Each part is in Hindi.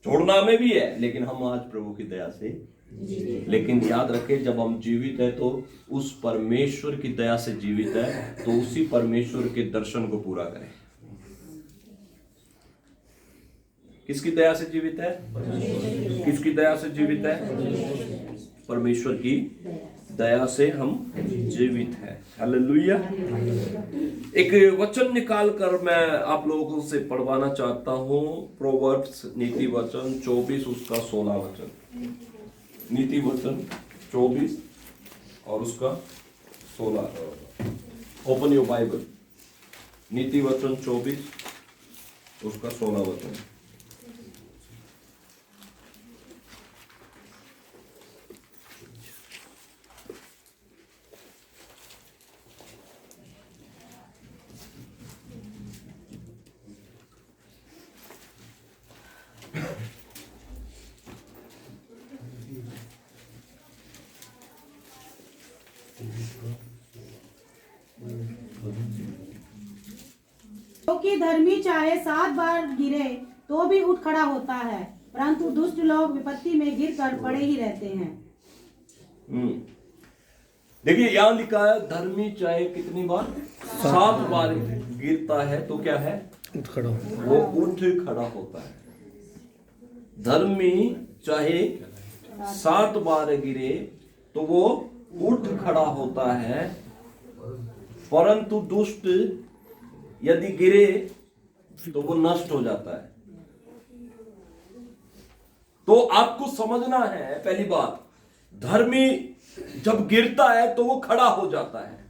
छोड़ना में भी है, लेकिन हम आज प्रभु की दया से लेकिन याद रखें, जब हम जीवित है तो उस परमेश्वर की दया से जीवित है, तो उसी परमेश्वर के दर्शन को पूरा करें। किसकी दया से जीवित है? किसकी दया से जीवित है? परमेश्वर की दया से हम जीवित हैं। हालेलुया। एक वचन निकाल कर मैं आप लोगों से पढ़वाना चाहता हूं, प्रोवर्ब्स नीति वचन 24 उसका 16 वचन। नीति वचन 24 और उसका 16। Open your Bible. नीति वचन 24 उसका 16 वचन। क्योंकि धर्मी चाहे 7 बार गिरे तो भी उठ खड़ा होता है, परंतु दुष्ट लोग विपत्ति में गिरकर पड़े ही रहते हैं। देखिए यहां लिखा है, धर्मी चाहे कितनी बार? 7 बार गिरता है तो क्या है? उठ खड़ा वो उठ खड़ा होता है। धर्मी चाहे 7 बार गिरे तो वो उठ खड़ा होता है, परंतु दुष्ट यदि गिरे तो वो नष्ट हो जाता है। तो आपको समझना है, पहली बात, धर्मी जब गिरता है तो वो खड़ा हो जाता है।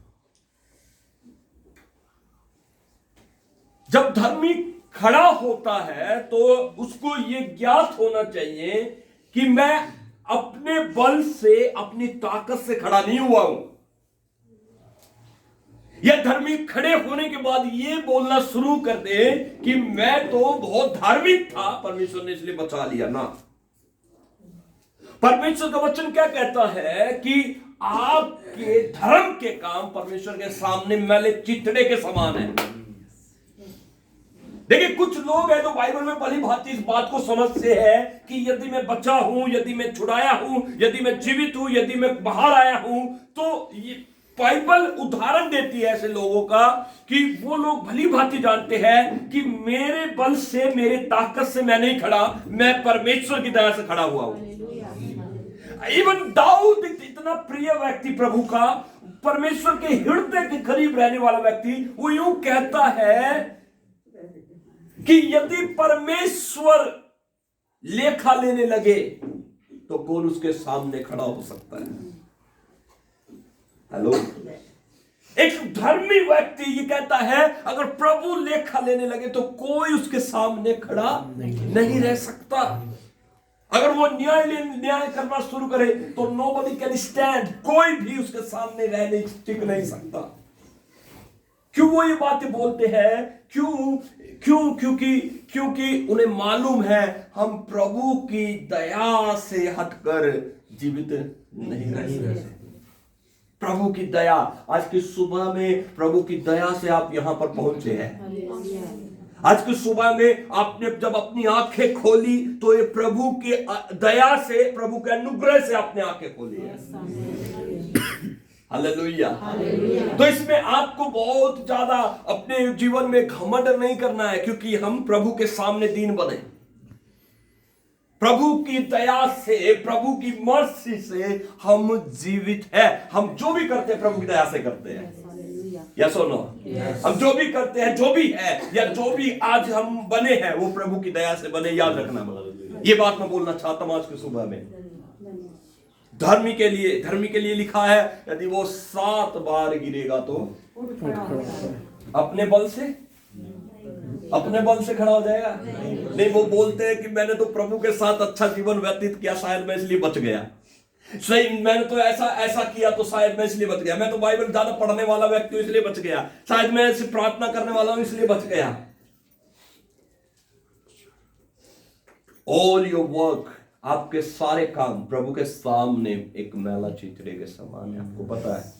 जब धर्मी खड़ा होता है तो उसको ये ज्ञात होना चाहिए कि मैं अपने बल से, अपनी ताकत से खड़ा नहीं हुआ हूं। यह धर्मी खड़े होने के बाद ये बोलना शुरू कर दे कि मैं तो बहुत धार्मिक था, परमेश्वर ने इसलिए बचा लिया ना। परमेश्वर का वचन क्या कहता है कि आपके धर्म के काम परमेश्वर के सामने मैले चितड़े के समान है। देखिए कुछ लोग हैं जो बाइबल में भली भांति इस बात को समझते हैं कि यदि मैं बचा हूं, यदि मैं छुड़ाया हूं, यदि मैं जीवित हूं, यदि मैं बाहर आया हूं, तो ये बाइबल उदाहरण देती है ऐसे लोगों का कि वो लोग भली भांति जानते हैं कि मेरे बल से, मेरे ताकत से मैं नहीं खड़ा, मैं परमेश्वर की दया से खड़ा हुआ हूं। इवन दाऊद इतना प्रिय व्यक्ति प्रभु का, परमेश्वर के हृदय के करीब रहने वाला व्यक्ति, वो यूं कहता है कि यदि परमेश्वर लेखा लेने लगे तो कौन उसके सामने खड़ा हो सकता है? हेलो। एक धर्मी व्यक्ति ये कहता है, अगर प्रभु लेखा लेने लगे तो कोई उसके सामने खड़ा नहीं रह सकता। अगर वो न्याय करना शुरू करे तो नोबडी कैन स्टैंड, कोई भी उसके सामने रहने टिक नहीं सकता। क्यों वो ये बातें बोलते हैं? क्योंकि उन्हें मालूम है हम प्रभु की दया से हटकर जीवित नहीं रह सकते। प्रभु की दया, आज की सुबह में प्रभु की दया से आप यहां पर पहुंचे हैं। आज की सुबह में आपने जब अपनी आंखें खोली तो ये प्रभु की दया से, प्रभु के अनुग्रह से आपने आंखें खोली है। हालेलुया। तो इसमें आपको बहुत ज्यादा अपने जीवन में घमंड नहीं करना है, क्योंकि हम प्रभु के सामने दीन बने। प्रभु की दया से, प्रभु की मर्सी से हम जीवित हैं। हम जो भी करते हैं प्रभु की दया से करते हैं। यस और नो? हम जो भी करते हैं, जो भी है या जो भी आज हम बने हैं, वो प्रभु की दया से बने। याद रखना, ये बात मैं बोलना चाहता हूं आज की सुबह में। धर्मी के लिए लिखा है, यदि वो 7 बार गिरेगा तो अपने बल से खड़ा हो जाएगा। नहीं, वो बोलते हैं कि मैंने तो प्रभु के साथ अच्छा जीवन व्यतीत किया, शायद मैं इसलिए बच गया। सही, मैंने तो ऐसा किया तो शायद मैं इसलिए बच गया। मैं तो बाइबल ज्यादा पढ़ने वाला व्यक्ति हूं इसलिए बच गया। शायद मैं ऐसे प्रार्थना करने वाला हूं इसलिए बच गया। ऑल योर वर्क, आपके सारे काम प्रभु के सामने एक मैला चितड़े के समान है। आपको पता है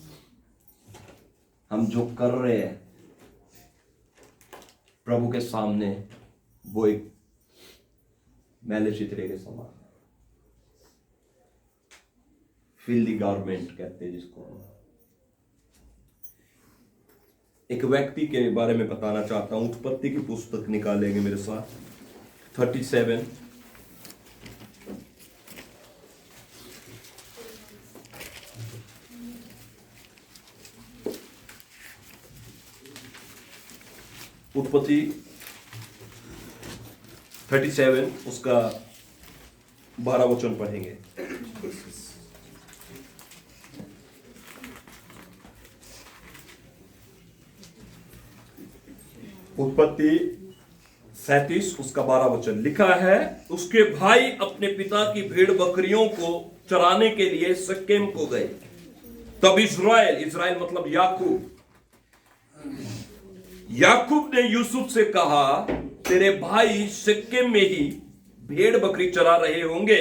हम जो कर रहे हैं प्रभु के सामने वो एक मैले चितरे के समान, फिल्दी गारमेंट कहते हैं जिसको। एक व्यक्ति के बारे में बताना चाहता हूं। उत्पत्ति की पुस्तक निकालेंगे मेरे साथ 37। उत्पत्ति 37 उसका 12 वचन पढ़ेंगे। उत्पत्ति 37 उसका 12 वचन लिखा है, उसके भाई अपने पिता की भेड़ बकरियों को चराने के लिए शकेम को गए। तब इस्राएल मतलब याकूब ने यूसुफ से कहा, तेरे भाई शकेम में ही भेड़ बकरी चरा रहे होंगे,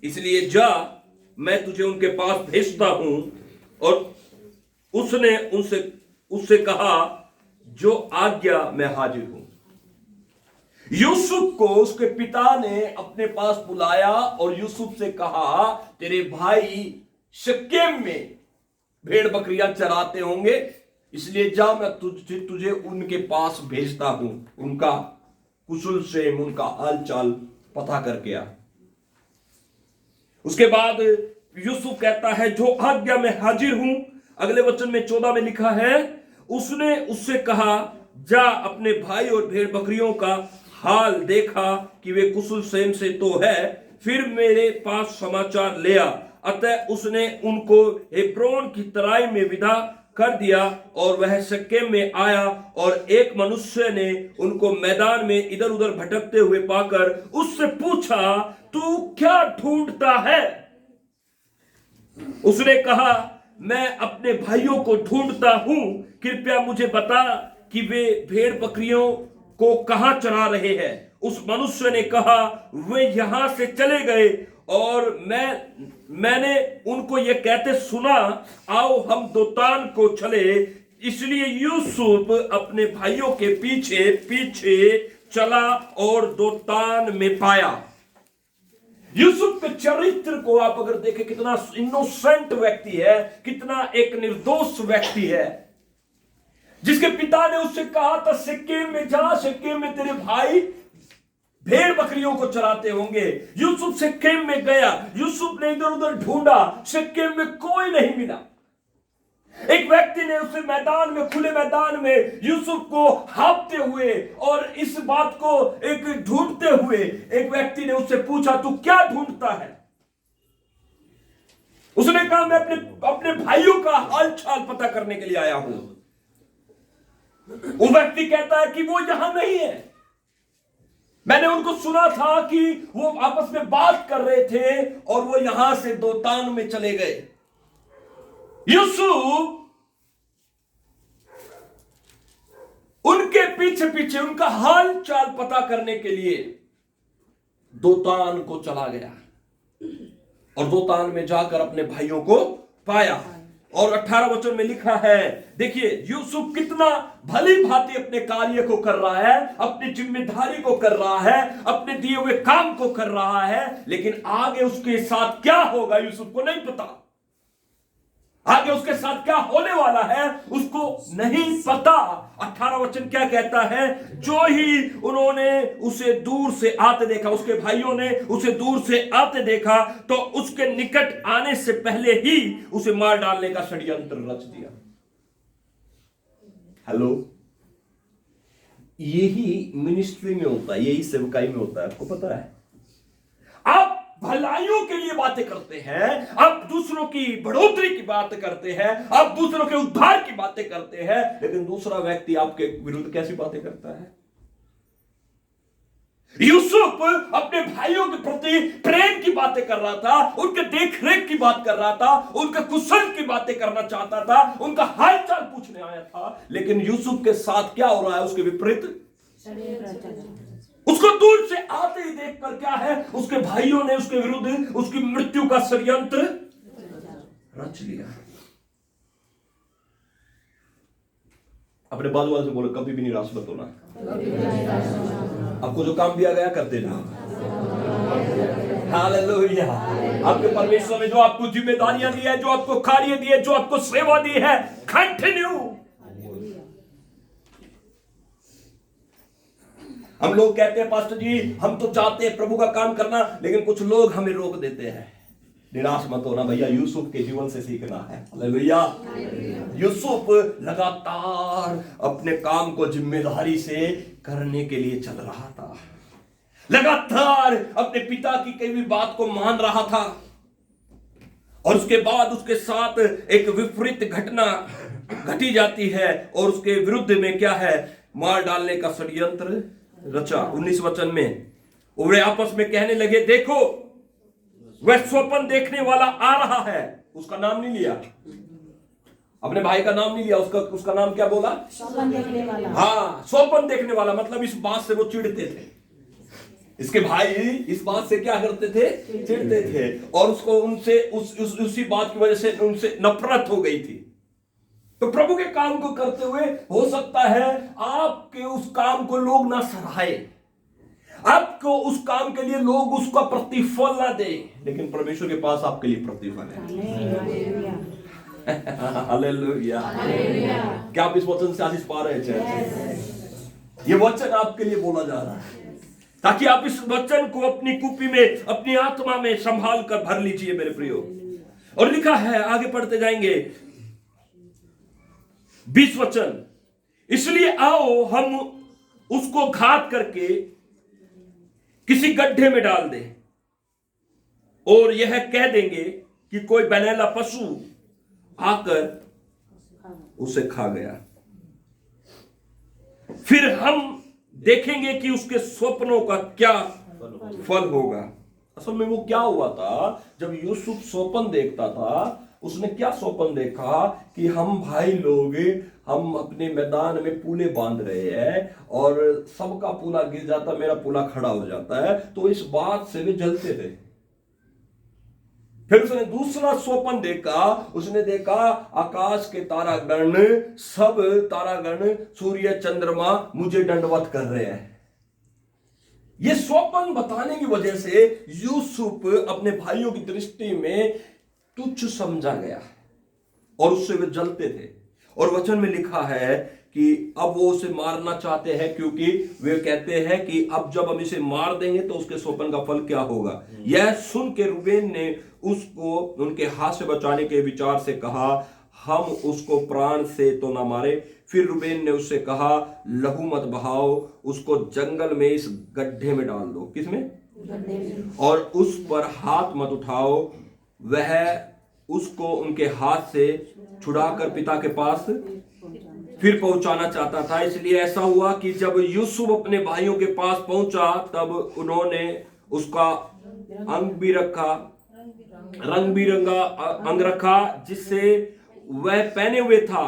इसलिए जा, मैं तुझे उनके पास भेजता हूं। और उसने उससे कहा, जो आज्ञा मैं हाजिर हूं। यूसुफ को उसके पिता ने अपने पास बुलाया और यूसुफ से कहा, तेरे भाई शकेम में भेड़ बकरियां चराते होंगे, इसलिए जा, मैं तुझे उनके पास भेजता हूं, उनका कुशल क्षेम, उनका हाल चाल पता करके आ। उसके बाद यूसुफ कहता है, जो आज्ञा मैं हाजिर हूं। अगले वचन में 14 में लिखा है, उसने उससे कहा, जा, अपने भाई और भेड़ बकरियों का हाल देखा कि वे कुशल क्षेम से तो है, फिर मेरे पास समाचार ले आ। अतः उसने उनको हेब्रोन की तराई में विदा कर दिया और वह शकेम में आया। और एक मनुष्य ने उनको मैदान में इधर उधर भटकते हुए पाकर उससे पूछा, तू क्या ढूंढता है? उसने कहा, मैं अपने भाइयों को ढूंढता हूं, कृपया मुझे बता कि वे भेड़ बकरियों को कहां चरा रहे हैं। उस मनुष्य ने कहा, वे यहां से चले गए और मैंने उनको ये कहते सुना, आओ हम दोतान को चले। इसलिए यूसुफ अपने भाइयों के पीछे पीछे चला और दोतान में पाया। यूसुफ के चरित्र को आप अगर देखें, कितना इनोसेंट व्यक्ति है, कितना एक निर्दोष व्यक्ति है, जिसके पिता ने उससे कहा था, शकेम में जा, शकेम में तेरे भाई भेड़ बकरियों को चराते होंगे। यूसुफ शकेम में गया, यूसुफ ने इधर उधर ढूंढा, शकेम में कोई नहीं मिला। एक व्यक्ति ने उसे मैदान में, खुले मैदान में यूसुफ को हाँकते हुए और इस बात को एक ढूंढते हुए एक व्यक्ति ने उससे पूछा, तू क्या ढूंढता है? उसने कहा, मैं अपने भाइयों का हाल चाल पता करने के लिए आया हूं। वो व्यक्ति कहता है कि वो यहां नहीं है, मैंने उनको सुना था कि वो आपस में बात कर रहे थे और वो यहां से दोतान में चले गए। यूसुफ उनके पीछे पीछे उनका हाल चाल पता करने के लिए दोतान को चला गया और दोतान में जाकर अपने भाइयों को पाया। और 18 वचन में लिखा है, देखिए यूसुफ कितना भली भांति अपने कार्य को कर रहा है, अपनी जिम्मेदारी को कर रहा है, अपने दिए हुए काम को कर रहा है, लेकिन आगे उसके साथ क्या होगा यूसुफ को नहीं पता। आगे उसके साथ क्या होने वाला है उसको नहीं पता। 18 वचन क्या कहता है, जो ही उन्होंने उसे दूर से आते देखा, उसके भाइयों ने उसे दूर से आते देखा, तो उसके निकट आने से पहले ही उसे मार डालने का षड्यंत्र रच दिया। हेलो, यही मिनिस्ट्री में होता है, यही सेवकाई में होता है। आपको पता है, आप भलाइयों के लिए बातें करते हैं, आप दूसरों की बढ़ोतरी की बात करते हैं, आप दूसरों के उद्धार की बातें करते हैं, लेकिन दूसरा व्यक्ति आपके विरुद्ध कैसी बातें करता है। यूसुफ अपने भाइयों के प्रति प्रेम की बातें कर रहा था, उनके देखरेख की बात कर रहा था, उनके कुशल की बातें करना चाहता था, उनका हालचाल पूछने आया था, लेकिन यूसुफ के साथ क्या हो रहा है उसके विपरीत। उसको दूर से आते ही देखकर क्या है, उसके भाइयों ने उसके विरुद्ध उसकी मृत्यु का षड्यंत्र रच लिया। अपने बाजू वाले से बोलो, कभी भी निराश मत होना। आपको जो काम दिया गया करते जाओ। हालेलुया। आपके परमेश्वर ने जो आपको जिम्मेदारियां दी है, जो आपको कार्य दी है, जो आपको सेवा दी है, कंटिन्यू। हम लोग कहते हैं पास्टर जी हम तो चाहते हैं प्रभु का काम करना, लेकिन कुछ लोग हमें रोक देते हैं। निराश मत होना भैया, यूसुफ के जीवन से सीखना है। हालेलुया। यूसुफ लगातार अपने काम को जिम्मेदारी से करने के लिए चल रहा था, लगातार अपने पिता की कई भी बात को मान रहा था, और उसके बाद उसके साथ एक विपरीत घटना घटी जाती है, और उसके विरुद्ध में क्या है, मार डालने का षड्यंत्र रचा। 19 वचन में वे आपस में कहने लगे, देखो वह स्वप्न देखने वाला आ रहा है। उसका नाम नहीं लिया, अपने भाई का नाम नहीं लिया, उसका नाम क्या बोला, स्वप्न देखने वाला। हाँ, स्वप्न देखने वाला। मतलब इस बात से वो चिढ़ते थे, इसके भाई इस बात से क्या करते थे, चिढ़ते थे, और उसको उनसे उसी बात की वजह से उनसे नफरत हो गई थी। तो प्रभु के काम को करते हुए हो सकता है आपके उस काम को लोग ना सराहे, आपको उस काम के लिए लोग उसका प्रतिफल ना दे, लेकिन परमेश्वर के पास आपके लिए प्रतिफल है। हालेलुया। क्या आप इस वचन से आशीष पा रहे हैं? ये वचन आपके लिए बोला जा रहा है, ताकि आप इस वचन को अपनी कुपी में, अपनी आत्मा में संभाल कर भर लीजिए मेरे प्रियो। और लिखा है, आगे पढ़ते जाएंगे, 20 वचन, इसलिए आओ हम उसको घात करके किसी गड्ढे में डाल दे, और यह कह देंगे कि कोई बनेला पशु आकर उसे खा गया। फिर हम देखेंगे कि उसके स्वप्नों का क्या फल होगा। असल में वो क्या हुआ था, जब यूसुफ स्वप्न देखता था, उसने क्या स्वप्न देखा कि हम भाई लोग हम अपने मैदान में पूले बांध रहे हैं, और सबका पूला गिर जाता, मेरा पूला खड़ा हो जाता है। तो इस बात से वे जलते थे। फिर उसने दूसरा स्वप्न देखा, उसने देखा आकाश के तारागण, सब तारागण, सूर्य चंद्रमा मुझे दंडवत कर रहे हैं। ये स्वप्न बताने की वजह से यूसुफ अपने भाइयों की दृष्टि में तुच्छ समझा गया, और उससे वे जलते थे। और वचन में लिखा है कि अब वो उसे मारना चाहते हैं, क्योंकि वे कहते हैं कि अब जब हम इसे मार देंगे तो उसके स्वप्न का फल क्या होगा। यह सुन के रूबेन ने उसको उनके हाथ से बचाने के विचार से कहा, हम उसको प्राण से तो ना मारे। फिर रूबेन ने उससे कहा, लहू मत बहाओ, उसको जंगल में इस गड्ढे में डाल दो। किसमें? और उस पर हाथ मत उठाओ। वह उसको उनके हाथ से छुड़ाकर पिता के पास फिर पहुंचाना चाहता था। इसलिए ऐसा हुआ कि जब यूसुफ अपने भाइयों के पास पहुंचा, तब उन्होंने उसका रंग बिरंगा अंग रखा जिससे वह पहने हुए था,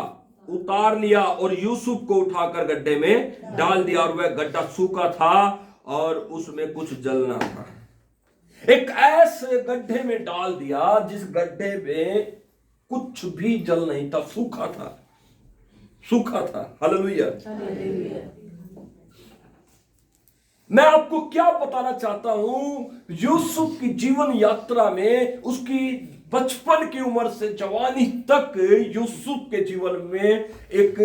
उतार लिया और यूसुफ को उठाकर गड्ढे में डाल दिया, और वह गड्ढा सूखा था और उसमें कुछ जलना था। एक ऐसे गड्ढे में डाल दिया जिस गड्ढे में कुछ भी जल नहीं था, सूखा था, सूखा था। हालेलुया। मैं आपको क्या बताना चाहता हूं, यूसुफ की जीवन यात्रा में, उसकी बचपन की उम्र से जवानी तक यूसुफ के जीवन में एक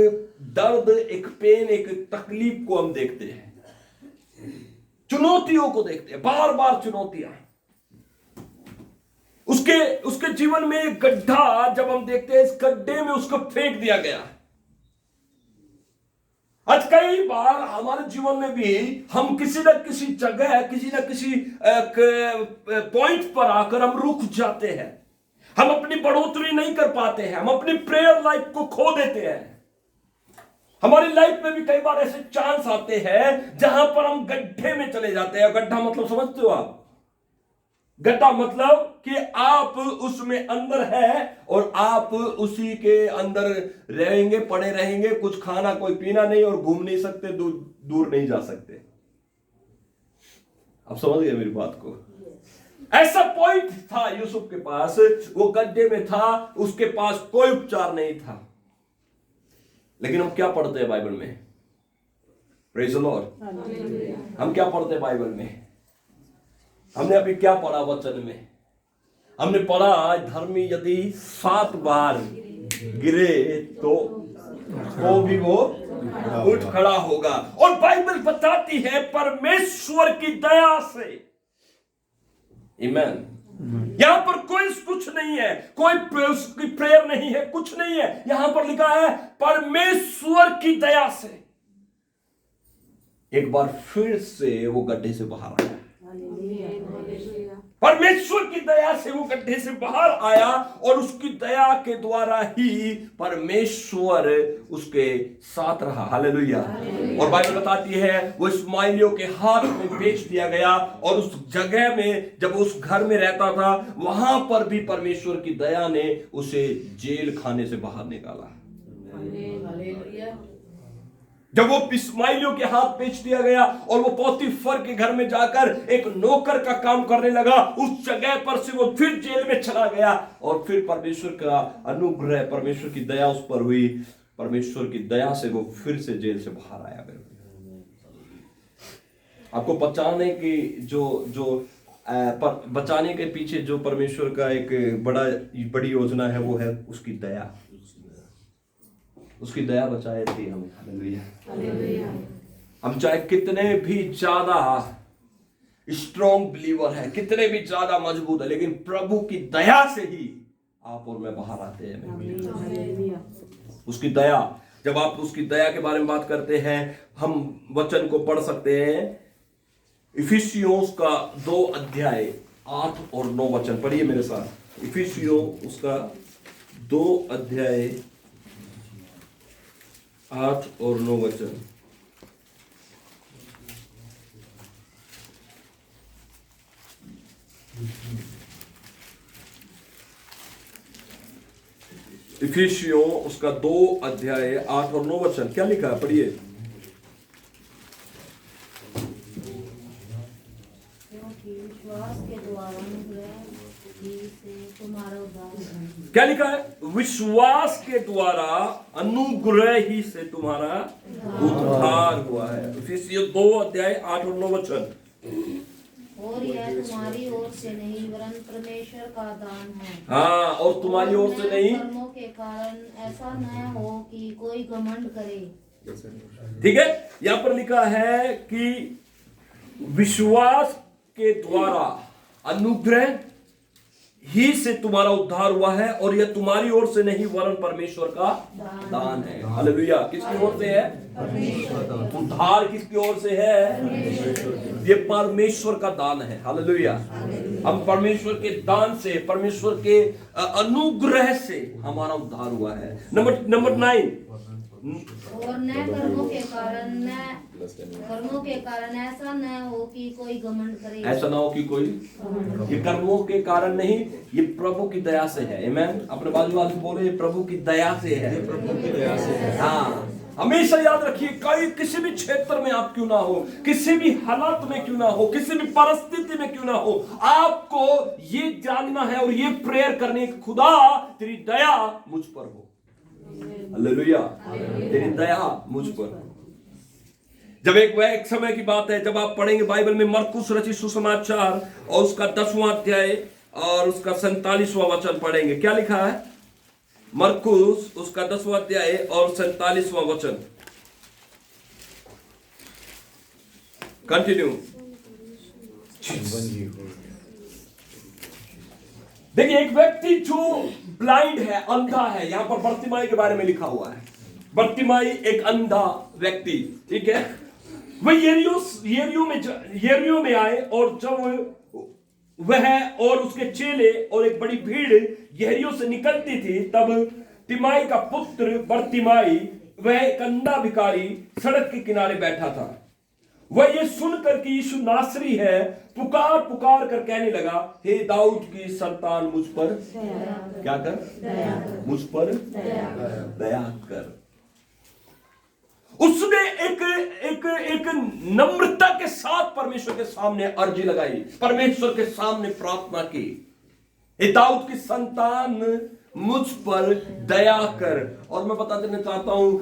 दर्द, एक पेन, एक तकलीफ को हम देखते हैं, चुनौतियों को देखते हैं, बार बार चुनौतियां। उसके जीवन में एक गड्ढा जब हम देखते हैं, इस गड्ढे में उसको फेंक दिया गया। आज कई बार हमारे जीवन में भी हम किसी न किसी जगह, किसी न किसी पॉइंट पर आकर हम रुक जाते हैं, हम अपनी बढ़ोतरी नहीं कर पाते हैं, हम अपनी प्रेयर लाइफ को खो देते हैं। हमारी लाइफ में भी कई बार ऐसे चांस आते हैं जहां पर हम गड्ढे में चले जाते हैं। गड्ढा मतलब समझते हो आप? गड्ढा मतलब कि आप उसमें अंदर है और आप उसी के अंदर रहेंगे, पड़े रहेंगे, कुछ खाना कोई पीना नहीं, और घूम नहीं सकते, दूर नहीं जा सकते। आप समझ गए मेरी बात को? ऐसा पॉइंट था यूसुफ के पास, वो गड्ढे में था, उसके पास कोई उपचार नहीं था। लेकिन हम क्या पढ़ते हैं बाइबल में? Praise the Lord. हम क्या पढ़ते हैं बाइबल में? हमने अभी क्या पढ़ा वचन में? हमने पढ़ा धर्मी यदि 7 बार गिरे तो भी वो उठ खड़ा होगा। और बाइबल बताती है परमेश्वर की दया से। आमीन। यहां पर कोई कुछ नहीं है, कोई उसकी प्रेयर नहीं है, कुछ नहीं है। यहां पर लिखा है परमेश्वर की दया से एक बार फिर से वो गड्ढे से बाहर आया। परमेश्वर की दया से वो गड्ढे से बाहर आया और उसकी दया के द्वारा ही परमेश्वर उसके साथ रहा। हालेलुया। और बाइबल बताती है वो इस्माइलियों के हाथ में बेच दिया गया और उस जगह में जब उस घर में रहता था वहां पर भी परमेश्वर की दया ने उसे जेल खाने से बाहर निकाला। जब वो इस्माइलियों के हाथ बेच दिया गया और वो पोतीफर के घर में जाकर एक नौकर का काम करने लगा, उस जगह पर से वो फिर जेल में चला गया और फिर परमेश्वर का अनुग्रह, परमेश्वर की दया उस पर हुई। परमेश्वर की दया से वो फिर से जेल से बाहर आया। आपको बचाने की बचाने के पीछे जो परमेश्वर का एक बड़ी योजना है वो है उसकी दया। उसकी दया बचाए थी हमें। हालेलुया। हम चाहे कितने भी ज्यादा स्ट्रॉन्ग बिलीवर है, कितने भी ज्यादा मजबूत है, लेकिन प्रभु की दया से ही आप और मैं बाहर आते हैं। उसकी दया, जब आप उसकी दया के बारे में बात करते हैं, हम वचन को पढ़ सकते हैं। इफिसियों का 2 अध्याय 8 और 9 वचन पढ़िए मेरे साथ। इफिसियों उसका 2 अध्याय 8 और 9 वचन। इफिसियों उसका 2 अध्याय 8 और 9 वचन क्या लिखा है? पढ़िए। विश्वास के द्वारा तुम्हारा उद्धार। क्या लिखा है? विश्वास के द्वारा अनुग्रह ही से तुम्हारा उद्धार हुआ है। इफिसियों 2 अध्याय 8 और 9 वचन। और यह तुम्हारी ओर से नहीं वरन परमेश्वर का दान है। हाँ, और तुम्हारी ओर से नहीं, कर्मों के कारण ऐसा न हो कि कोई घमंड करे। ठीक है। यहां पर लिखा है कि विश्वास के द्वारा अनुग्रह ही से तुम्हारा उद्धार हुआ है और यह तुम्हारी ओर से नहीं वरन परमेश्वर का दान है। हालेलुया। किसकी ओर से है? उद्धार किसकी ओर से है? ये परमेश्वर का दान है। हालेलुया। हम परमेश्वर के दान से, परमेश्वर के अनुग्रह से हमारा उद्धार हुआ है। नंबर 9। और न कर्मों के कारण ऐसा न हो कि कोई घमंड करे। ऐसा ना हो कि कोई, ये कर्मों के कारण नहीं, ये प्रभु की दया से है। आमीन। अपने बाजू वाले बोले ये प्रभु की दया से है। प्रभु की दया से है। हाँ, हमेशा याद रखिए, कहीं किसी भी क्षेत्र में आप क्यों ना हो, किसी भी हालत में क्यों ना हो, किसी भी परिस्थिति में क्यों ना हो, आपको ये जानना है और ये प्रेयर करने की, खुदा तेरी दया मुझ पर हो। हालेलुया। तेरी दया मुझ पर। जब एक समय की बात है, जब आप पढ़ेंगे बाइबल में मरकुस रचित सुसमाचार और उसका 10वां अध्याय और उसका 47वां वचन पढ़ेंगे। क्या लिखा है? मरकुस उसका 10वां अध्याय और 47वां वचन। कंटिन्यू। देखिए, एक व्यक्ति जो ब्लाइंड है, अंधा है, यहां पर बर्तिमाई के बारे में लिखा हुआ है। बर्तिमाई एक अंधा व्यक्ति, ठीक है। वह यरीहो में आए और जब वह और उसके चेले और एक बड़ी भीड़ यरीहो से निकलती थी, तब तिमाई का पुत्र बर्तिमाई, वह एक अंधा भिखारी सड़क के किनारे बैठा था। वह ये सुनकर कि यीशु नासरी है, पुकार पुकार कर कहने लगा, हे दाऊद की संतान मुझ पर क्या कर? मुझ पर दया कर। उसने एक नम्रता के साथ परमेश्वर के सामने अर्जी लगाई, परमेश्वर के सामने प्रार्थना की, हे दाऊद की संतान मुझ पर दया कर। और मैं बता देना चाहता हूं,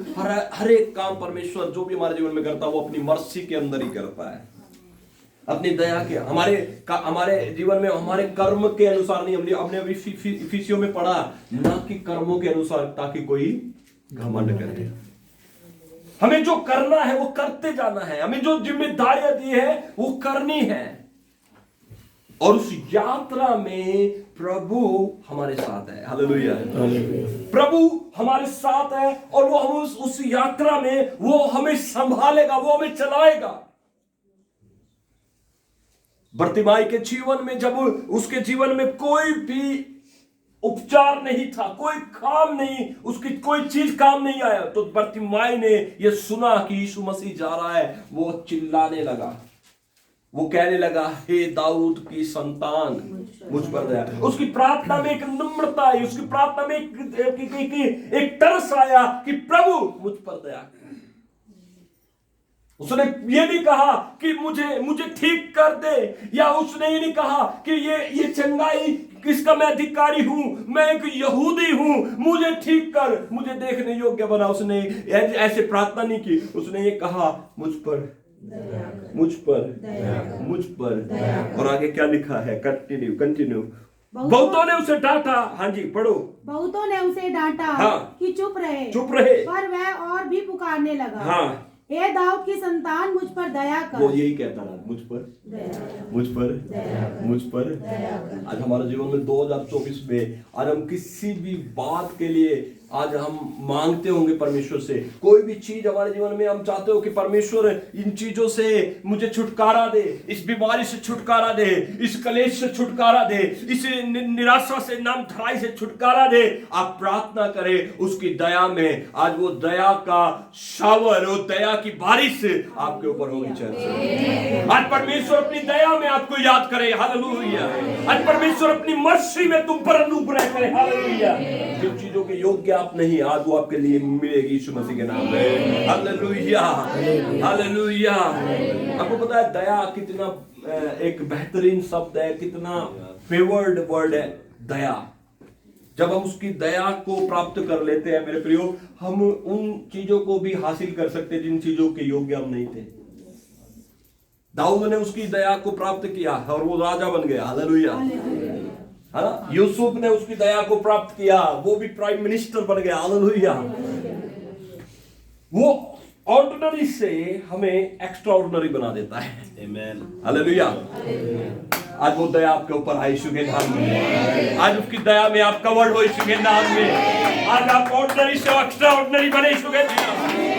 हर एक काम परमेश्वर जो भी हमारे जीवन में करता है वो अपनी मर्सी के अंदर ही करता है। अपनी दया के हमारे जीवन में हमारे कर्म के अनुसार नहीं, हमने अभी इफिसियों में पढ़ा, ना कि कर्मों के अनुसार, ताकि कोई घमंड करे। हमें जो करना है वो करते जाना है, हमें जो जिम्मेदारियां दी है वो करनी है, और उस यात्रा में प्रभु हमारे साथ है। हालेलुया। प्रभु हमारे साथ है, और वो हम उस यात्रा में वो हमें संभालेगा, वो हमें चलाएगा। बर्तिमाई के जीवन में जब उसके जीवन में कोई भी उपचार नहीं था, कोई काम नहीं, उसकी कोई चीज काम नहीं आया, तो बर्तिमाई ने यह सुना कि यीशु मसीह जा रहा है, वो चिल्लाने लगा, वो कहने लगा, हे दाऊद की संतान मुझ पर दया। उसकी प्रार्थना में एक नम्रता आई, उसकी प्रार्थना में एक तरस आया कि प्रभु मुझ पर दया। उसने ये नहीं कहा कि मुझे ठीक कर दे, या उसने ये नहीं कहा कि ये चंगाई किसका मैं अधिकारी हूं, मैं एक यहूदी हूं, मुझे ठीक कर, मुझे देखने योग्य बना। उसने ऐसे प्रार्थना नहीं की, उसने ये कहा, मुझ पर और आगे क्या लिखा है, कंटिन्यू। बहुतों ने उसे डांटा। हाँ जी, पढ़ो। बहुतों ने उसे डांटा, हाँ, कि चुप रहे, पर वह और भी पुकारने लगा, हाँ, हे दाऊद की संतान मुझ पर दया कर। वो यही कहता रहा, मुझ पर। आज हमारे जीवन में 2024 में आज हम किसी भी बात के लिए आज हम मांगते होंगे परमेश्वर से, कोई भी चीज हमारे जीवन में हम चाहते हो कि परमेश्वर इन चीजों से मुझे छुटकारा दे, इस बीमारी से छुटकारा दे, इस कलेश से छुटकारा दे, इस निराशा से, नाम धराई से छुटकारा दे। आप प्रार्थना करें, उसकी दया में आज वो दया का शावर, वो दया की बारिश आपके ऊपर होगी। चर्च आज परमेश्वर अपनी दया में आपको याद करे। हालेलुया। आज परमेश्वर अपनी मर्सी में तुम पर अनुग्रह करे। हालेलुया। जिन चीजों के योग्य आप नहीं, आज वो आपके लिए मिलेगी यीशु मसीह के नाम में। Hallelujah, hallelujah. आपको पता है दया कितना एक बेहतरीन शब्द है, कितना फेवर्ड वर्ड है दया। जब हम उसकी दया को प्राप्त कर लेते हैं मेरे प्रियो, हम उन चीजों को भी हासिल कर सकते हैं जिन चीजों के योग्य हम नहीं थे। दाऊद ने उसकी दया को प्राप्त किया और वो राजा बन गया। हालेलुया। यूसुफ ने उसकी दया को प्राप्त किया, वो भी प्राइम मिनिस्टर बन गया। हालेलुया। वो ऑर्डिनरी से हमें एक्स्ट्रा ऑर्डिनरी बना देता है। आमीन। हालेलुया। आज वो दया आपके ऊपर है यीशु के नाम में। आज उसकी दया में आप कवर्ड हो यीशु के नाम में। आज आप ऑर्डिनरी से एक्स्ट्रा ऑर्डिनरी बने यीशु के नाम में।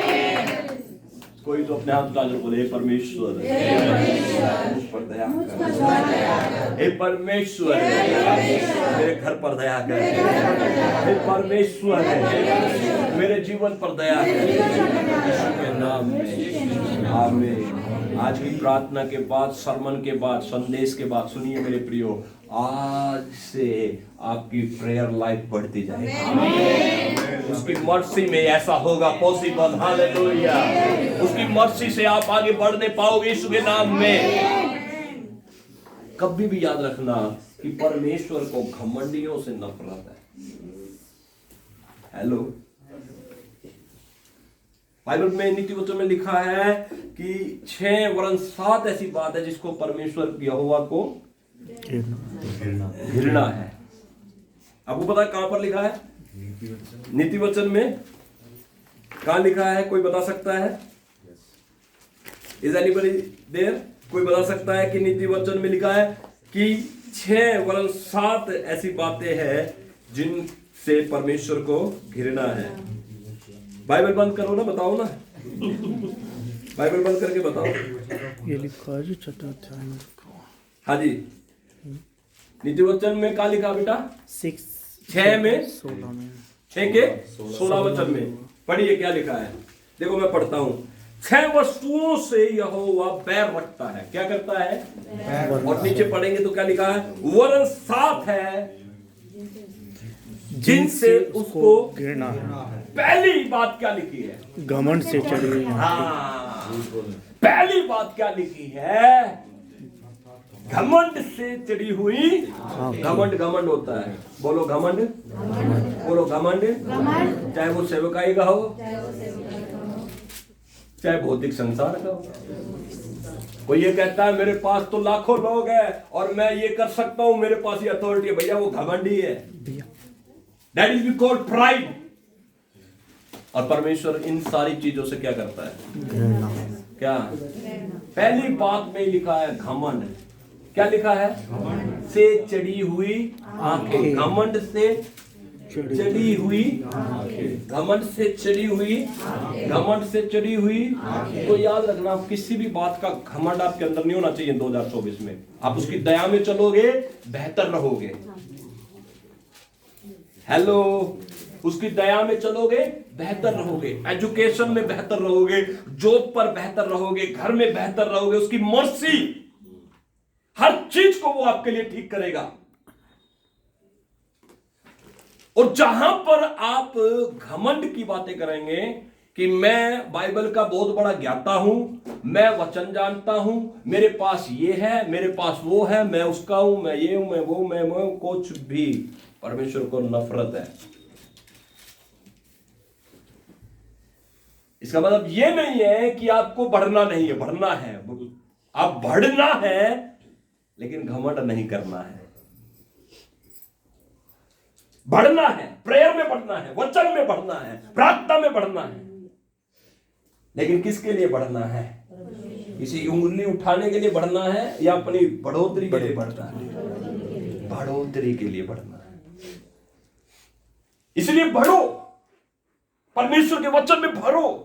कोई तो अपने हाथ उठाकर बोले, हे परमेश्वर मुझ पर दया कर, हे परमेश्वर मेरे घर पर दया कर, हे परमेश्वर मेरे जीवन पर दया कर, यीशु के नाम में। आमीन। आज की प्रार्थना के बाद, सरमन के बाद, संदेश के बाद, सुनिए मेरे प्रियो, आज से आपकी प्रेयर लाइफ बढ़ती जाएगी। उसकी मर्सी में ऐसा होगा पॉसिबल। हालेलुया। उसकी मर्सी से आप आगे बढ़ने पाओगे यीशु के नाम में। कभी भी याद रखना कि परमेश्वर को घमंडियों से नफरत है। हेलो। बाइबल में नीति वचन में लिखा है कि 6 वरन 7 ऐसी बात है जिसको परमेश्वर यहोवा को घृणा है। आपको पता है कहां पर लिखा है? नीति वचन में कहां लिखा है? कोई बता सकता है? Is anybody there? कोई बता सकता है कि नीति वचन में लिखा है कि 6 वरन 7 ऐसी बातें हैं जिनसे परमेश्वर को घृणा है। बाइबल बंद करो ना, बताओ ना। बाइबल बंद करके बताओ। ये लिखा है जो 4 अध्याय में। हाँ जी, नीति वचन में क्या लिखा बेटा? 6 में 6 के 16 वचन में पढ़िए क्या लिखा है। देखो मैं पढ़ता हूं। 6 वस्तुओं से यहोवा बैर रखता है। क्या करता है? और नीचे पढ़ेंगे तो क्या लिखा है? वरन 7 है जिनसे उसको घृणा। पहली बात क्या लिखी है? घमंड से चढ़ी हुई। हाँ, पहली बात क्या लिखी है? घमंड से चढ़ी हुई। घमंड होता है। बोलो घमंड। बोलो घमंड। चाहे वो सेवकाई का हो, चाहे भौतिक संसार का हो। कोई ये कहता है मेरे पास तो लाखों लोग हैं और मैं ये कर सकता हूं, मेरे पास ये अथॉरिटी है, भैया वो घमंडी है। That is be called pride. और परमेश्वर इन सारी चीजों से क्या करता है? क्या पहली बात में लिखा है? घमंड। क्या लिखा है? से चढ़ी हुई आंखें। घमंड से चढ़ी हुई आंखें। घमंड से चढ़ी हुई, घमंड से चढ़ी हुई। तो याद रखना, किसी भी बात का घमंड आपके अंदर नहीं होना चाहिए 2024 में। आप उसकी दया में चलोगे, बेहतर रहोगे। हेलो, उसकी दया में चलोगे, बेहतर रहोगे। एजुकेशन में बेहतर रहोगे, जॉब पर बेहतर रहोगे, घर में बेहतर रहोगे। उसकी मर्सी, हर चीज को वो आपके लिए ठीक करेगा। और जहां पर आप घमंड की बातें करेंगे कि मैं बाइबल का बहुत बड़ा ज्ञाता हूं, मैं वचन जानता हूं, मेरे पास ये है, मेरे पास वो है, मैं उसका हूं, मैं ये हूं, मैं वो, मैं कुछ भी, परमेश्वर को नफरत है। इसका मतलब ये नहीं है कि आपको बढ़ना नहीं है, बढ़ना है। आप बढ़ना है लेकिन घमंड नहीं करना है। बढ़ना है, प्रेयर में बढ़ना है, वचन में बढ़ना है, प्रार्थना में बढ़ना है। लेकिन किसके लिए बढ़ना है? किसी उंगली उठाने के लिए बढ़ना है या अपनी बढ़ोतरी के लिए बढ़ना है? बढ़ोतरी के लिए बढ़ना है। इसलिए बढ़ो, परमेश्वर के वचन में भरो।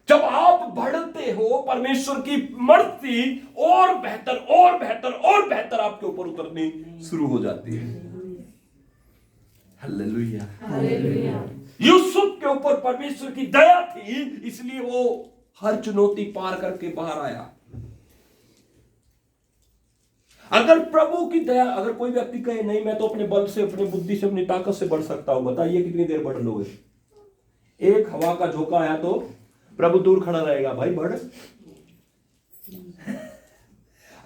जब आप बढ़ते हो, परमेश्वर की मर्जी और बेहतर और बेहतर और बेहतर आपके ऊपर उतरनी शुरू हो जाती है। Hallelujah, hallelujah. यूसुफ के ऊपर परमेश्वर की दया थी, इसलिए वो हर चुनौती पार करके बाहर आया। अगर प्रभु की दया, अगर कोई व्यक्ति कहे नहीं मैं तो अपने बल से, अपनी बुद्धि से, अपनी ताकत से बढ़ सकता हूं, बताइए कितनी देर बढ़ लोगे? एक हवा का झोंका आया तो प्रभु दूर खड़ा रहेगा, भाई बढ़।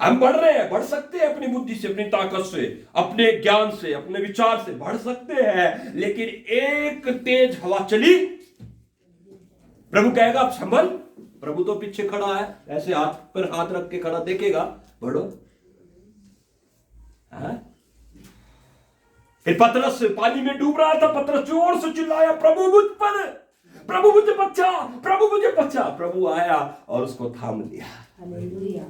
हम बढ़ रहे हैं, बढ़ सकते हैं अपनी बुद्धि से, अपनी ताकत से, अपने ज्ञान से, अपने विचार से बढ़ सकते हैं। लेकिन एक तेज हवा चली, प्रभु कहेगा अब संभल। प्रभु तो पीछे खड़ा है, ऐसे हाथ पर हाथ रख के खड़ा, देखेगा, बढ़ो। फिर पतरस पानी में डूब रहा था, पतरस जोर से चिल्लाया, प्रभु मुझ पर, प्रभु मुझे बचा, प्रभु मुझे बचा। प्रभु आया और उसको थाम लिया। Hallelujah.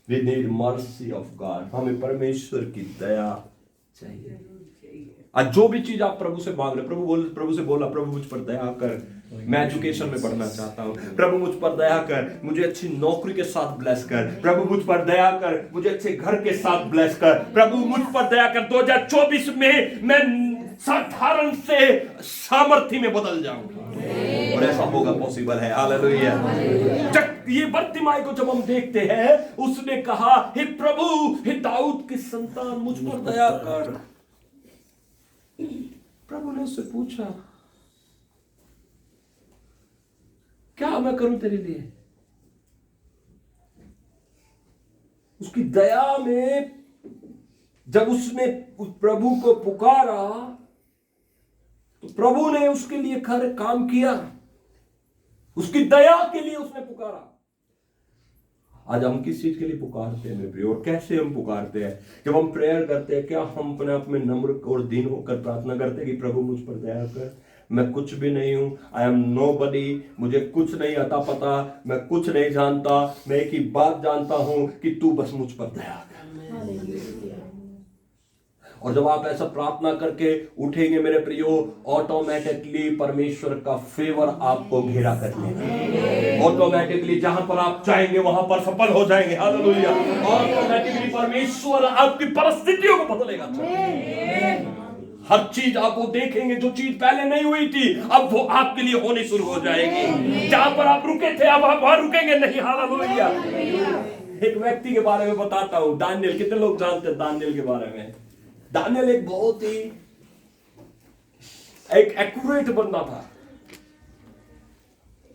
We need mercy of God। हमें परमेश्वर की दया चाहिए। आज जो भी चीज आप प्रभु से मांग रहे, प्रभु से बोला, प्रभु मुझ पर दया कर, मैं एजुकेशन में बढ़ना चाहता हूँ। प्रभु मुझ पर दया कर, मुझे अच्छी नौकरी के साथ ब्लेस कर। प्रभु मुझ पर दया कर, मुझे अच्छे घर के साथ ब्लेस कर। प्रभु मुझ पर दया कर, 2024 में मैं साधारण से सामर्थ्य में बदल जाऊंगा। और ऐसा होगा, पॉसिबल है। हालेलुया। ये बर्तिमाई को जब हम देखते हैं, उसने कहा, हे प्रभु, हे दाऊद की संतान, मुझ पर दया कर। प्रभु ने उससे पूछा, क्या मैं करूं तेरे लिए? उसकी दया में जब उसने प्रभु को पुकारा तो प्रभु ने उसके लिए खर काम किया। उसकी दया के लिए उसने पुकारा। आज हम किस चीज के लिए पुकारते हैं मेरे प्रिय, और कैसे हम पुकारते हैं? जब हम प्रेयर करते हैं, क्या हम अपने आप में नम्र और दीन होकर प्रार्थना करते हैं कि प्रभु मुझ पर दया कर, मैं कुछ भी नहीं हूं, आई एम नोबडी, मुझे कुछ नहीं आता पता, मैं कुछ नहीं जानता, मैं एक ही बात जानता हूं कि तू बस मुझ पर दया कर। और जब आप ऐसा प्रार्थना करके उठेंगे मेरे प्रियो, ऑटोमेटिकली परमेश्वर का फेवर आपको घेरा कर लेगा। ऑटोमेटिकली जहां पर आप चाहेंगे वहां पर सफल हो जाएंगे। हालेलुया। ऑटोमेटिकली परमेश्वर आपकी परिस्थितियों को बदलेगा। हर चीज आप वो देखेंगे, जो चीज पहले नहीं हुई थी अब वो आपके लिए होनी शुरू हो जाएगी। जहां पर आप रुके थे अब आप वहां रुकेंगे नहीं। हालेलुया। एक व्यक्ति के बारे में बताता हूं, दानियल। कितने लोग जानते हैं दानियल के बारे में? दानियल एक बहुत ही एक्यूरेट बंदा था,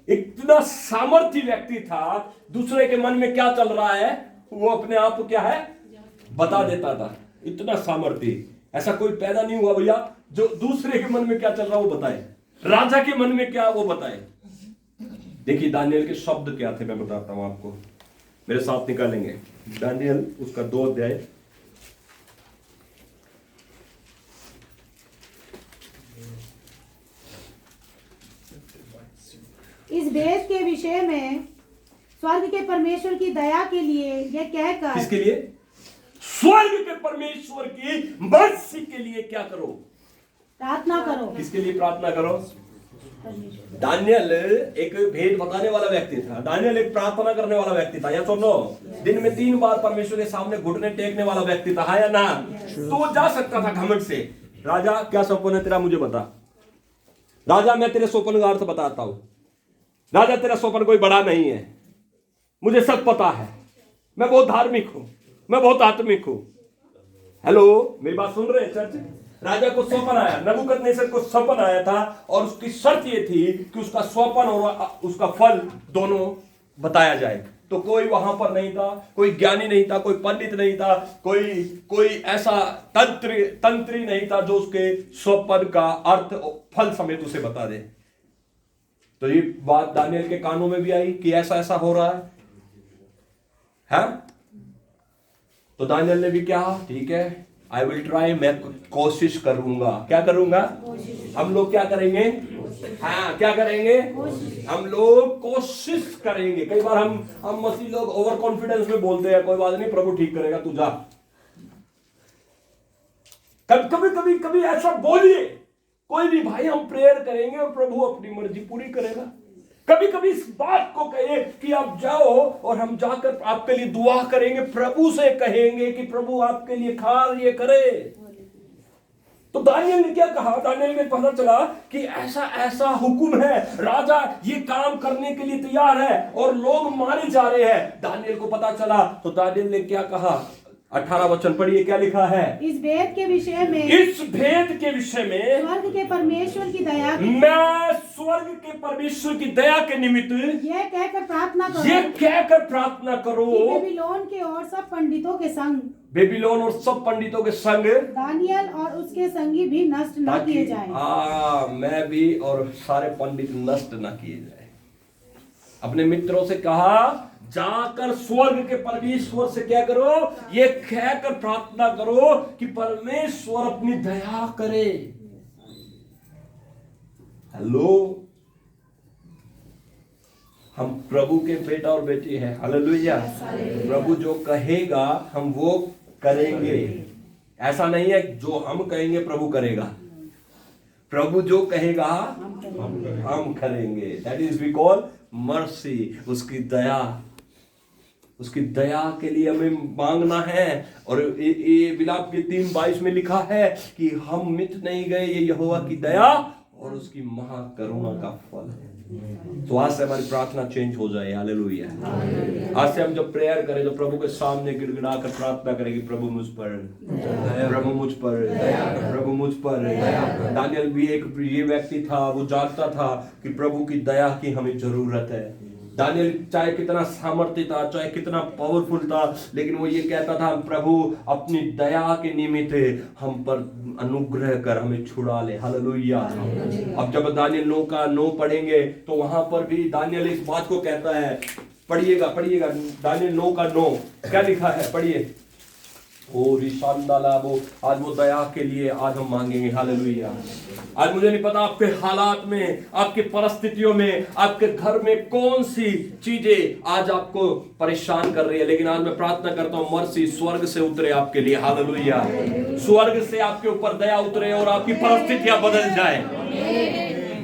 इतना सामर्थ्य व्यक्ति था। दूसरे के मन में क्या चल रहा है वो अपने आप को क्या है बता देता था। इतना सामर्थ्य, ऐसा कोई पैदा नहीं हुआ भैया जो दूसरे के मन में क्या चल रहा है वो बताए, राजा के मन में क्या वो बताए। देखिए दानियल के शब्द क्या थे, मैं बताता हूं आपको, मेरे साथ निकालेंगे। दानियल उसका 2 अध्याय, इस भेद के विषय में स्वर्ग के परमेश्वर की दया के लिए यह कहकर, किसके लिए? स्वर्ग के परमेश्वर की मर्सी के लिए क्या करो? प्रार्थना करो। किसके लिए प्रार्थना करो? दानियल एक भेद बताने वाला व्यक्ति था, दानियल एक प्रार्थना करने वाला व्यक्ति था, या सुनो, दिन में 3 बार परमेश्वर के सामने घुटने टेकने वाला व्यक्ति था, या ना? तो वो जा सकता था घमंड से, राजा क्या स्वप्न है तेरा मुझे बता, राजा मैं तेरे स्वप्न का अर्थ बताता हूं, राजा तेरा स्वप्न कोई बड़ा नहीं है, मुझे सब पता है, मैं बहुत धार्मिक हूं, मैं बहुत आत्मिक हूं। हेलो, मेरी बात सुन रहे हैं चर्च? राजा को स्वप्न आया, नबूकदनेस्सर को स्वप्न आया था, और उसकी शर्त ये थी कि उसका स्वप्न और उसका फल दोनों बताया जाए। तो कोई वहां पर नहीं था, कोई ज्ञानी नहीं था, कोई पंडित नहीं था, कोई ऐसा तंत्री नहीं था जो उसके स्वप्न का अर्थ फल समेत उसे बता दे। तो ये बात दानियल के कानों में भी आई कि ऐसा ऐसा हो रहा है? तो दानियल ने भी क्या, ठीक है, आई विल ट्राई, मैं कोशिश करूंगा। क्या करूंगा? हम लोग क्या करेंगे? हाँ, क्या करेंगे? हम लोग कोशिश करेंगे। कई बार हम मसीह लोग ओवर कॉन्फिडेंस में बोलते हैं, कोई बात नहीं, प्रभु ठीक करेगा, तू जा। कभी ऐसा बोलिए, कोई भी भाई, हम प्रेयर करेंगे और प्रभु अपनी मर्जी पूरी करेगा। कभी कभी इस बात को कहे कि आप जाओ और हम जाकर आपके लिए दुआ करेंगे, प्रभु से कहेंगे कि प्रभु आपके लिए कार्य करे। तो दानियल ने क्या कहा? दानियल में पता चला कि ऐसा ऐसा हुक्म है, राजा ये काम करने के लिए तैयार है और लोग मारे जा रहे हैं। दानियल को पता चला तो दानियल ने क्या कहा? 18 वचन पढ़िए, क्या लिखा है? इस भेद के विषय में, इस भेद के विषय में स्वर्ग के परमेश्वर की दया के, मैं स्वर्ग के परमेश्वर की दया के निमित्त यह कहकर प्रार्थना करो, ये कहकर प्रार्थना करो कि बेबीलोन के और सब पंडितों के संग, बेबीलोन और सब पंडितों के संग दानियल और उसके संगी भी नष्ट न किए जाए। मैं भी और सारे पंडित नष्ट न किए जाए। अपने मित्रों से कहा, जाकर स्वर्ग के परमेश्वर से क्या करो? ये कहकर प्रार्थना करो कि परमेश्वर अपनी दया करे। हेलो, हम प्रभु के बेटा और बेटी हैं। हालेलुया। प्रभु जो कहेगा हम वो करेंगे। ऐसा नहीं है जो हम कहेंगे प्रभु करेगा, प्रभु जो कहेगा हम करेंगे। That is we call mercy, उसकी दया। उसकी दया के लिए हमें मांगना है। और ये विलाप के 3:22 में लिखा है कि हम मिट नहीं गए, ये यहोवा की दया और उसकी महाकरुणा का फल है। तो आज से हमारी प्रार्थना चेंज हो जाए। हालेलुया। आज से हम जब प्रेयर करें तो प्रभु के सामने गिड़गिड़ा कर प्रार्थना करेंगे, प्रभु मुझ पर, प्रभु मुझ पर, प्रभु मुझ पर। दानियल भी एक ये व्यक्ति था, वो जानता था कि प्रभु की दया की हमें जरूरत है। दानियल चाहे कितना सामर्थ्य था, चाहे कितना पावरफुल था, लेकिन वो ये कहता था, प्रभु अपनी दया के निमित्त हम पर अनुग्रह कर हमें छुड़ा ले। हालेलुया। अब जब दानियल 9 का 9 पढ़ेंगे तो वहां पर भी दानियल इस बात को कहता है। पढ़िएगा दानियल 9 का 9 क्या लिखा है, पढ़िए। ओ रिशांदाला, वो आज वो दया के लिए आज हम मांगेंगे। हालेलुया। आज मुझे नहीं पता आपके हालात में, आपकी परिस्थितियों में, आपके घर में कौन सी चीजें आज आपको परेशान कर रही है, लेकिन आज मैं प्रार्थना करता हूं मर्सी स्वर्ग से उतरे आपके लिए। हालेलुया। स्वर्ग से आपके ऊपर दया उतरे और आपकी परिस्थितियां बदल जाए।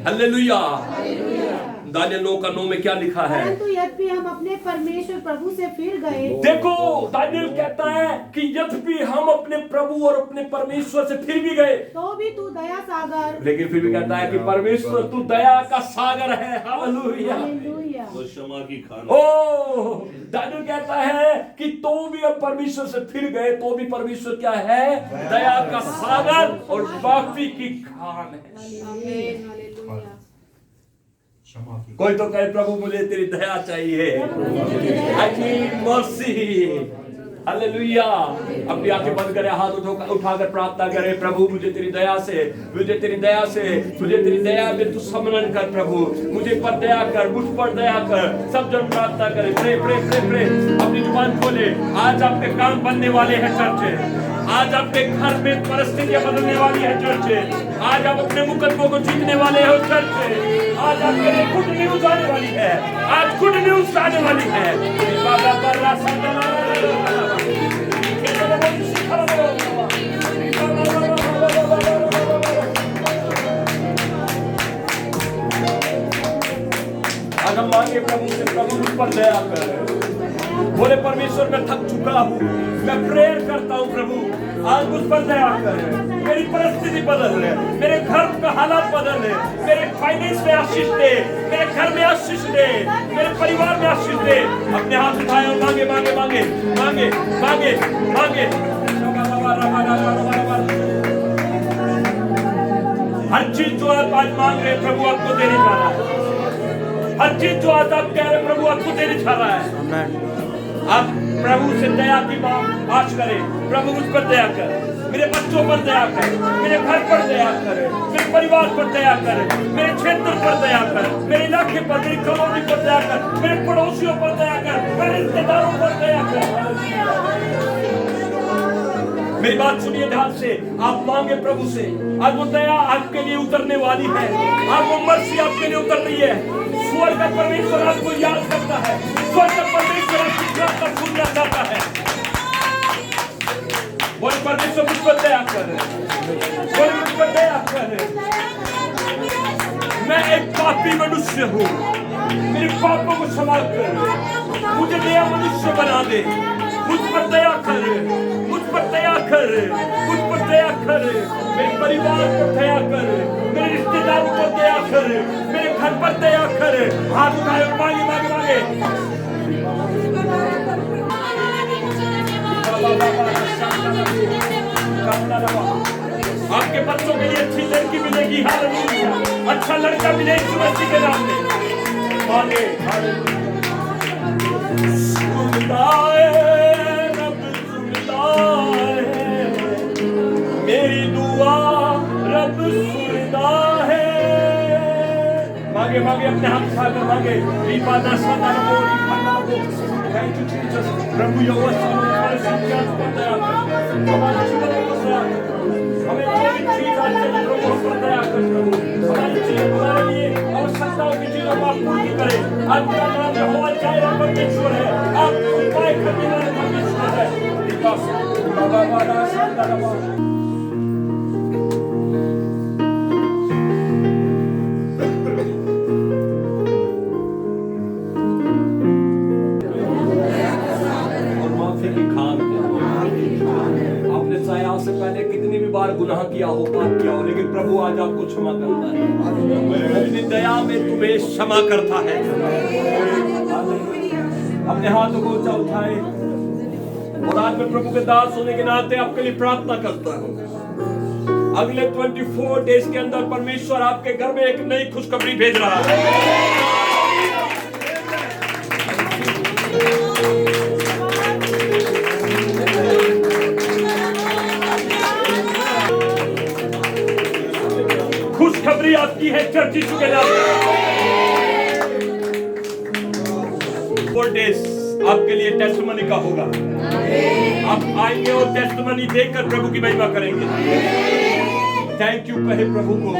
हालेलुया। दानियल 9 का 9 में क्या लिखा है? परंतु यद्यपि हम अपने परमेश्वर प्रभु से फिर गए, देखो दानियल कहता है कि यद्यपि हम अपने प्रभु और अपने परमेश्वर से फिर भी गए, तो भी तू दया सागर, लेकिन फिर भी कहता है कि परमेश्वर तू दया का सागर है। हालेलुया। हालेलुया। क्षमा की खान। ओ दानियल कहता है कि तो भी हम परमेश्वर से फिर गए, तो भी परमेश्वर क्या है? दया का सागर और माफी की खान है। कोई तो कहे, प्रभु मुझे तेरी दया चाहिए, आई नीड मर्सी। हालेलुया। अपनी आंखें बंद करें, हाथ उठाकर प्रार्थना करें, प्रभु मुझे तेरी दया से, मुझे तेरी दया से, मुझे तेरी दया में तू सम्मान कर प्रभु, मुझे पर दया कर, मुझ पर दया कर। सब जन प्रार्थना करें, प्रे प्रे प्रे प्रे, अपनी जुबान खोले। आज आपके काम बनने वाले हैं चर्च, आज आपके घर में परिस्थितियां बदलने वाली है चर्च, आज आप अपने मुकदमों को जीतने वाले हो चर्च, आज आपके लिए गुड न्यूज आने वाली है, आज गुड न्यूज आने वाली है। आज हम मांगे प्रभु से, प्रभु मुझ पर दया कर। बोले परमेश्वर मैं थक चुका हूँ, मैं प्रेयर करता हूँ प्रभु, आज मुझ पर दया कर, मेरी परिस्थिति बदल दे, मेरे घर का हालात बदल दे, मेरे फाइनेंस में आशीष दे, मेरे घर में आशीष दे, मेरे परिवार में आशीष दे। अपने हाथ उठाए और मांगे मांगे मांगे मांगे मांगे मांगे। हर चीज जो आप आज मांग रहे प्रभु आपको देने जा रहा है, हर चीज जो आज आप कह रहे प्रभु आपको देने जा रहा है। आप प्रभु से दया की आश करें, प्रभु मुझ पर दया कर, मेरे बच्चों पर दया कर, मेरे घर पर दया कर, मेरे परिवार पर दया कर, मेरे क्षेत्र पर दया कर, मेरे इलाके पर, मेरी कॉलोनी पर दया कर, मेरे पड़ोसियों पर दया कर, मेरे रिश्तेदारों पर दया कर। मेरी बात सुनिए ध्यान से, आप मांगे प्रभु से, आज वो दया आपके लिए उतरने वाली है, आज वो मर्सी आपके लिए उतर रही है। स्वर्ग का परमेश्वर आपको याद करता है, स्वर्ग का परमेश्वर आपकी प्रार्थना सुनना चाहता है। बोले परमेश्वर मुझ पर दया कर, बोले मुझ पर दया कर। मैं एक पापी मनुष्य हूँ, मेरे पापों को क्षमा कर, मुझे नया मनुष्य बना दे। मुझ पर दया कर, मुझ पर दया कर, मुझ पर दया कर, मेरे परिवार पर दया कर, मेरे रिश्तेदारों पर दया कर, मेरे घर पर दया कर। हाथ उठाए और मांगे मांगे मांगे। आपके बच्चों के लिए अच्छी लड़की मिलेगी, हालेलुया, अच्छा लड़का मिले यीशु मसीह के नाम में। मांगे मेरी दुआ रब सुनता है। मांगे मांगे अपने हाथ उठाकर मांगे। Thank you Jesus. प्रभु यहोवा हमारे संख्यात पर दया कर, हमारे जीवन में बसा, हमें जो भी चीज आज से प्रभु हम पर दया कर, प्रभु हमारी चीज हमारे लिए आवश्यकताओं की चीजों को आप पूरी करें। आपका नाम यहोवा जायरा परमेश्वर है, आप उपाय करने वाले परमेश्वर है। बाबा बाबा संतानवा गुनाह किया हो, पाप किया हो, लेकिन प्रभु आज आपको क्षमा करता है, अपनी दया में तुम्हें क्षमा करता है। अपने हाथों को ऊंचा उठाए और आज मैं प्रभु के दास होने के नाते आपके लिए प्रार्थना करता हूँ। अगले 24 डेज के अंदर परमेश्वर आपके घर में एक नई खुशखबरी भेज रहा है। खुशखबरी आपकी है चर्च यीशु के नाम में। 4 डेज आपके लिए टेस्टिमनी का होगा। आप आएंगे और टेस्टिमनी देकर प्रभु की महिमा करेंगे। थैंक यू कहे प्रभु को।